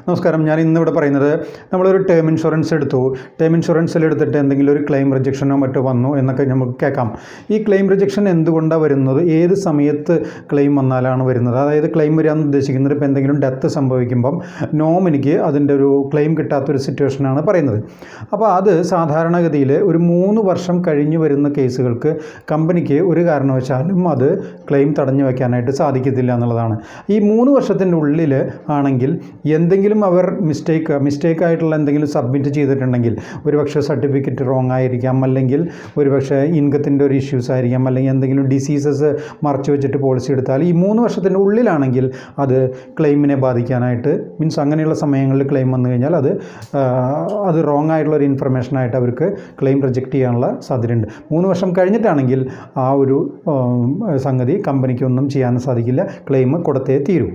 നമസ്കാരം. ഞാൻ ഇന്നിവിടെ പറയുന്നത്, നമ്മളൊരു ടേം ഇൻഷുറൻസ് എടുത്തു. ടേം ഇൻഷുറൻസിൽ എടുത്തിട്ട് എന്തെങ്കിലും ഒരു ക്ലെയിം റിജക്ഷനോ മറ്റോ വന്നു എന്നൊക്കെ നമുക്ക് കേൾക്കാം. ഈ ക്ലെയിം റിജക്ഷൻ എന്തുകൊണ്ടാണ് വരുന്നത്, ഏത് സമയത്ത് ക്ലെയിം വന്നാലാണ് വരുന്നത്, അതായത് ക്ലെയിം വരാമെന്ന് ഉദ്ദേശിക്കുന്നത് ഇപ്പോൾ എന്തെങ്കിലും ഡെത്ത് സംഭവിക്കുമ്പം നോമിനിക്ക് അതിൻ്റെ ഒരു ക്ലെയിം കിട്ടാത്തൊരു സിറ്റുവേഷനാണ് പറയുന്നത്. അപ്പോൾ അത് സാധാരണഗതിയിൽ ഒരു 3 വർഷം കഴിഞ്ഞ് വരുന്ന കേസുകൾക്ക് കമ്പനിക്ക് ഒരു കാരണവശാലും അത് ക്ലെയിം തടഞ്ഞു വയ്ക്കാനായിട്ട് സാധിക്കത്തില്ല എന്നുള്ളതാണ്. ഈ 3 വർഷത്തിൻ്റെ ഉള്ളിൽ ആണെങ്കിൽ എന്തെങ്കിലും അവർ മിസ്റ്റേക്കായിട്ടുള്ള എന്തെങ്കിലും സബ്മിറ്റ് ചെയ്തിട്ടുണ്ടെങ്കിൽ, ഒരുപക്ഷെ സർട്ടിഫിക്കറ്റ് റോങ് ആയിരിക്കാം, അല്ലെങ്കിൽ ഒരുപക്ഷെ ഇൻകത്തിൻ്റെ ഒരു ഇഷ്യൂസ് ആയിരിക്കാം, അല്ലെങ്കിൽ എന്തെങ്കിലും ഡിസീസസ് മറച്ചു വെച്ചിട്ട് പോളിസി എടുത്താൽ ഈ 3 വർഷത്തിൻ്റെ ഉള്ളിലാണെങ്കിൽ അത് ക്ലെയിമിനെ ബാധിക്കാനായിട്ട് അങ്ങനെയുള്ള സമയങ്ങളിൽ ക്ലെയിം വന്നു കഴിഞ്ഞാൽ അത് റോങ് ആയിട്ടുള്ള ഒരു ഇൻഫർമേഷനായിട്ട് അവർക്ക് ക്ലെയിം റിജക്റ്റ് ചെയ്യാനുള്ള സാധ്യതയുണ്ട്. 3 വർഷം കഴിഞ്ഞിട്ടാണെങ്കിൽ ആ ഒരു സംഗതി കമ്പനിക്കൊന്നും ചെയ്യാൻ സാധിക്കില്ല, ക്ലെയിം കൊടുത്തേ തീരും.